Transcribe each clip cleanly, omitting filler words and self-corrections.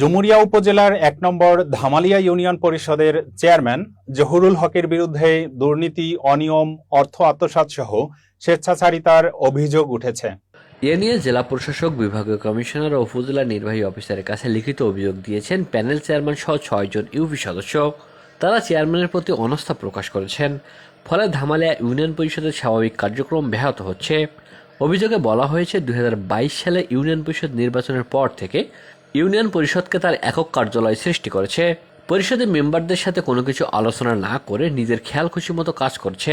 ডুমুরিয়া উপজেলার ১ নম্বর ধামালিয়া ইউনিয়ন পরিষদের চেয়ারম্যান জহুরুল হকের বিরুদ্ধে দুর্নীতি, অনিয়ম, অর্থ আত্মসাৎ সহ স্বেচ্ছাচারিতার অভিযোগ উঠেছে। এ নিয়ে জেলা প্রশাসক, বিভাগীয় কমিশনার ও উপজেলা নির্বাহী অফিসারের কাছে লিখিত অভিযোগ দিয়েছেন প্যানেল চেয়ারম্যান সহ ৬ জন ইউপি সদস্য। তারা চেয়ারম্যানের প্রতি অনাস্থা প্রকাশ করেছেন। ফলে ধামালিয়া ইউনিয়ন পরিষদের স্বাভাবিক কার্যক্রম ব্যাহত হচ্ছে। অভিযোগে বলা হয়েছে ২০২২ সালে ইউনিয়ন পরিষদ নির্বাচনের পর থেকে ইউনিয়ন পরিষদকে তার একক কার্যালয় সৃষ্টি করেছে। পরিষদের মেম্বারদের সাথে কোনো কিছু আলোচনা না করে নিজের খেয়াল খুশি মতো কাজ করছে।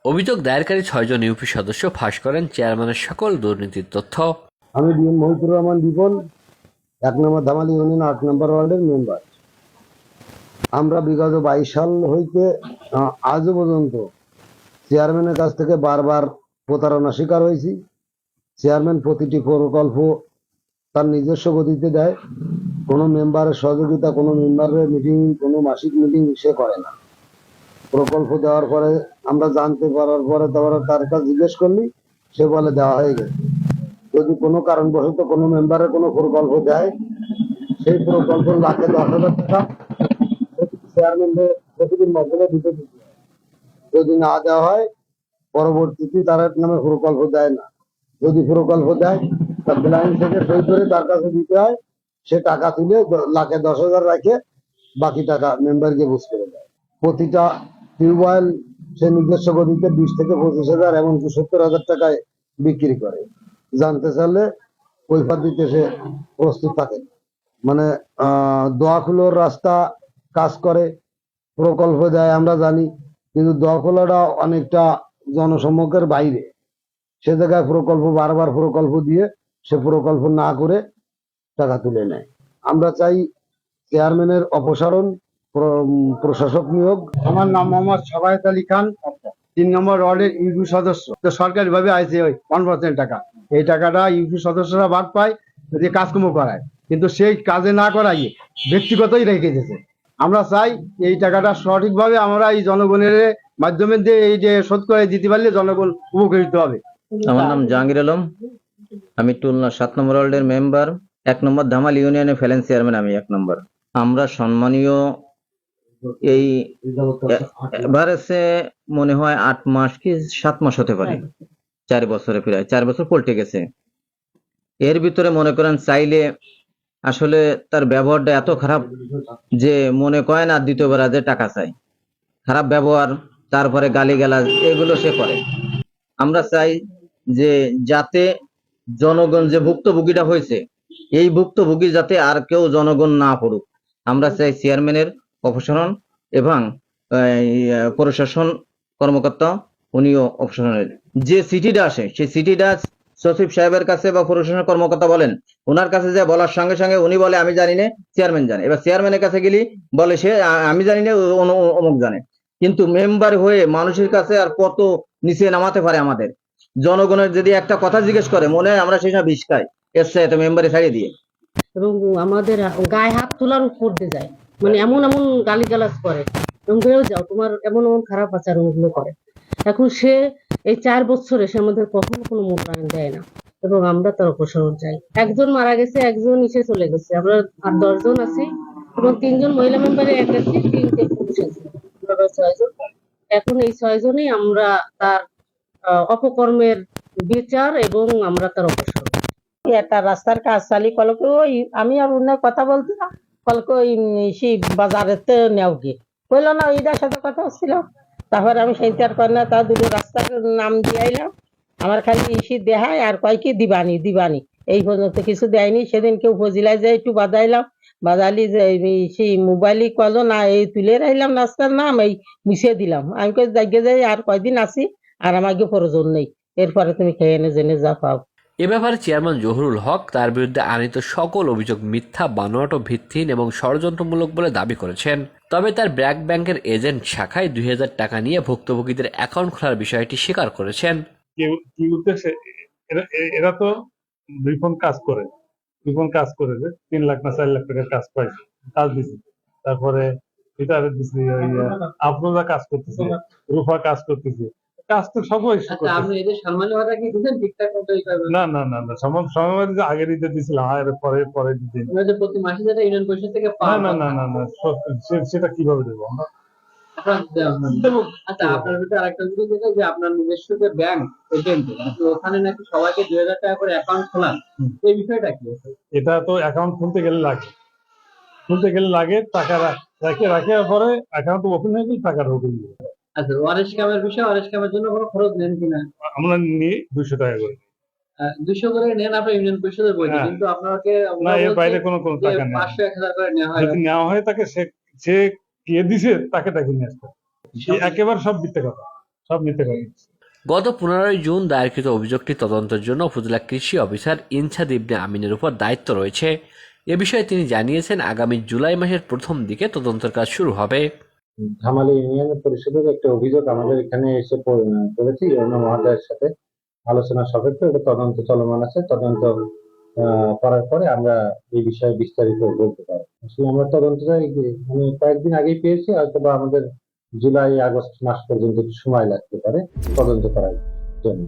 অভিযোগ দায়েরকারী ৬ জন ইউপি সদস্য ফাঁস করেন চেয়ারম্যানের সকল দুর্নীতির তথ্য। আমি মহিতুর রহমান দীপন, ১ নম্বর ধামালি ইউনিয়ন ৮ নম্বর ওয়ার্ডের মেম্বার। আমরা বিগত ২২ সাল হইতে আজও পর্যন্ত চেয়ারম্যানের কাছ থেকে বারবার প্রতারণা শিকার হয়েছি। চেয়ারম্যান প্রতিটি প্রকল্প তার নিজস্ব গতিতে দেয়। কোনো মেম্বারের সহযোগিতা, কোনো মেম্বারের মিটিং, কোনো মাসিক মিটিং সে করে না। প্রকল্প দেওয়ার পরে আমরা জানতে পারার পরে তার কাছে জিজ্ঞেস করলি, সে বলে দেওয়া হয়ে গেছে। যদি কোনো কারণবশত কোনো মেম্বারের কোনো প্রকল্প দেয়, সেই প্রকল্প লাখে ১০,০০০ টাকা চেয়ারম্যানদের প্রতিদিন মাধ্যমে দিতে দিতে হয়। যদি না দেওয়া হয়, পরবর্তীতে তার নামে প্রকল্প দেয় না। যদি প্রকল্প দেয়, তার ব্লাইন্ড থেকে সই করে তার কাছে দিতে হয়। সে টাকা তুলে লাখে ১০,০০০ রাখে, বাকি টাকা মেম্বারকে বুঝ করে দেয়। প্রতিটা টিউবওয়েল সে নিজস্ব গতিতে ২০ থেকে ২৫,০০০, এমনকি ৭০,০০০ টাকায় বিক্রি করে। জানতে চাইলে কৈফিয়ত দিতে সে প্রস্তুত থাকে। মানে দোয়াখুলোর রাস্তা কাজ করে, প্রকল্প দেয় আমরা জানি, কিন্তু দোয়াখোলাটা অনেকটা জনসম্মুখের বাইরে। সে জায়গায় প্রকল্প বারবার প্রকল্প দিয়ে সে প্রকল্প না করে টাকা তুলে নেয়। আমরা চাই চেয়ারম্যানের অপসারণ, প্রশাসক নিয়োগ। আমার নাম মোহাম্মদ সাবায়েত আলী খান, ৩ নম্বর ওয়ার্ডের ইউপি সদস্য। তো সরকারি ভাবে আইছে ওই 1% টাকা। এই টাকাটা ইউপি সদস্যরা বাদ পায় যদি কাজকর্ম করায়, কিন্তু সেই কাজে না করাই ব্যক্তিগতই রেখে দিয়েছে। আমরা চাই এই টাকাটা সঠিকভাবে আমরা এই জনগণের মাধ্যমে দিয়ে এই যে শোধ করে দিতে পারলে জনগণ উপকৃত হবে। আমার নাম জাহাঙ্গীর আলম, আমি টুলনা ৭ নম্বর ওয়ার্ডের মেম্বার। ১ নম্বর ধামাল ইউনিয়নে ফেলেন চেয়ারম্যান আমি ১ নম্বর। আমরা সম্মানীয় এই এভারেজে মনে হয় ৮ মাস কি ৭ মাস হতে পারে, ৪ বছরে প্রায় ৪ বছর পল্টে গেছে। এর ভিতরে মনে করেন চাইলে আসলে তার ব্যবহারটা এত খারাপ যে মনে করে না দ্বিতীয়বার যে টাকা চাই। খারাপ ব্যবহার, তারপরে গালিগালাজ, এগুলো সে করে। আমরা চাই যে যাতে জনগণ যে ভুক্তভোগীটা হয়েছে, এই ভুক্তভোগী যাতে আর কেউ জনগণ না পড়ুক। আমরা চাই চেয়ারম্যানের অপসারণ এবং প্রশাসন কর্মকর্তা উনিও অপসারণের। যে চিঠিটা আসে সেই চিঠিটা সচিব সাহেবের কাছে বা প্রশাসন কর্মকর্তা বলেন, ওনার কাছে যে বলার সঙ্গে সঙ্গে উনি বলে আমি জানি না, চেয়ারম্যান জানে। এবার চেয়ারম্যানের কাছে গেলি বলে সে আমি জানি না, অমুক জানে। কিন্তু মেম্বার হয়ে মানুষের কাছে আর কত নিচে নামাতে পারে আমাদের জনগণের? যদি একটা কথা জিজ্ঞেস করে মনে হয় আমরা সেই সময় বিষ খাই, এর সাথে মেম্বারে ছাড়িয়ে দিয়ে এবং আমাদের গায়ে হাত তোলার উপর দিয়ে যায়। মানে এমন এমন গালিগালাজ করে, বেরো যাও, তোমার এমন এমন খারাপ আচরণ গুলো করে। এখন সে এই ৪ বছরে সে আমাদের কখনো কোনো মূল্যায়ন দেয় না, এবং আমরা তার অপসারণ চাই। একজন মারা গেছে, একজন নিচে চলে গেছে, আমরা আর ১০ জন আছি, এবং ৩ জন মহিলা মেম্বারে এক আছি, ৩টে পুরুষ আছে, আমরা ৬ জন। এখন এই ৬ জনই আমরা তার অপকর্মের বিচার এবং আমরা তার অপসারণ। একটা রাস্তার কাজ চালি কলকে ওই আমি আর অন্য কথা বলতে না, কলকে ওই সেই বাজারেতে নেও গিয়ে কইলো না, ওইটার সাথে কথা হচ্ছিল। তারপর আমি সেইটার কর না, তার দুটো রাস্তার নাম দিয়ে আইলাম। আমার খালি ইসি দেখায় আর কয় কি দিবানি দিবানি, এই পর্যন্ত কিছু দেয়নি। সেদিন কেউ উপজেলায় যাই একটু বাজাইলাম, বাজালি যে সেই মোবাইলই কলো না, এই তুলে রাইলাম রাস্তার নাম, এই মিশিয়ে দিলাম। আমি কই জায়গায় যাই আর কয়দিন আসি, আর আমাকে প্রয়োজন নেই, এরপরে তুমি খেয়ে এনে জেনে যা পাও। এ ব্যাপারে চেয়ারম্যান জহুরুল হক তার বিরুদ্ধে আনিত সকল অভিযোগ মিথ্যা, বানোয়াট ও ভিত্তিহীন এবং ষড়যন্ত্রমূলক বলে দাবি করেছেন। তবে তার ব্র্যাক ব্যাংকের এজেন্ট শাখায় ২০০০ টাকা নিয়ে ভুক্তভোগীদের অ্যাকাউন্ট খোলার বিষয়টি স্বীকার করেছেন। কি উদ্দেশ্যে? এরা তো ২ ফোন কাজ করে, ২ ফোন কাজ করে যে ৩ লাখ না ৪ লাখ টাকার কাজ পাইছে, কাজ দিছে। তারপরে দিছি, ওই আফরোজা কাজ করতেছে, রুফা কাজ করতেছে, কাজ তো সবাই করতেছে। এদের সম্মানী ভাতা কি দিচ্ছেন ঠিকঠাক মতো? না না না না, সময় যে আগের দিতে দিছিলাম, আর পরে দিন। প্রতি মাসে যেটা ইউনিয়ন পরিষদ থেকে না না না না না, সেটা কিভাবে দেবো আমরা? দেবো। আচ্ছা, আপনার ভিতরে আরেকটা জিনিস যেটা যে আপনার নিজস্ব যে ব্যাংক এজেন্ট, ওখানে নাকি সবাইকে 2000 টাকা করে অ্যাকাউন্ট খোলান, এই বিষয়টা কি? এটা তো অ্যাকাউন্ট খুলতে গেলে লাগে টাকা রাখার পরে অ্যাকাউন্ট ওপেন হয়ে গেলে টাকা ঢুকে যাবে। আচ্ছা, ওয়ারেস কামের বিষয়, ওয়ারেস কামের জন্য কোনো খরচ নেন কিনা? আমরা নিই 200 টাকা করে। 200 করে নেন আপনার ইউনিয়ন পরিষদের বইতে, হ্যাঁ। কিন্তু আপনাকে না, এর বাইরে কোনো টাকা নেই। 500-1000 করে নেওয়া হয়। যদি নেওয়া হয় তাকে সে কে দিছে তাকে নিয়ে আসতে হবে। একেবারে সব মিথ্যে কথা, সব মিথ্যে কথা। গত 15 জুন দায়েরকৃত অভিযোগটি তদন্তের জন্য উপজেলা কৃষি অফিসার ইনসাদ ইবনে আমিনের উপর দায়িত্ব রয়েছে। এ বিষয়ে তিনি জানিয়েছেন আগামী জুলাই মাসের প্রথম দিকে তদন্তের কাজ শুরু হবে। ধামালি ইউনিয়ন পরিষদের একটা অভিযোগ আমাদের এখানে এসে পড়েছে ইউনিয়ন মহোদয়ের সাথে আলোচনা সাপেক্ষে এটা তদন্ত চলমান আছে। তদন্ত করার পরে আমরা এই বিষয়ে বিস্তারিত বলতে পারবো। আসলে আমরা তদন্তটা মানে কয়েকদিন আগেই পেয়েছি, হয়তো বা আমাদের জুলাই আগস্ট মাস পর্যন্ত একটু সময় লাগতে পারে তদন্ত করার জন্য।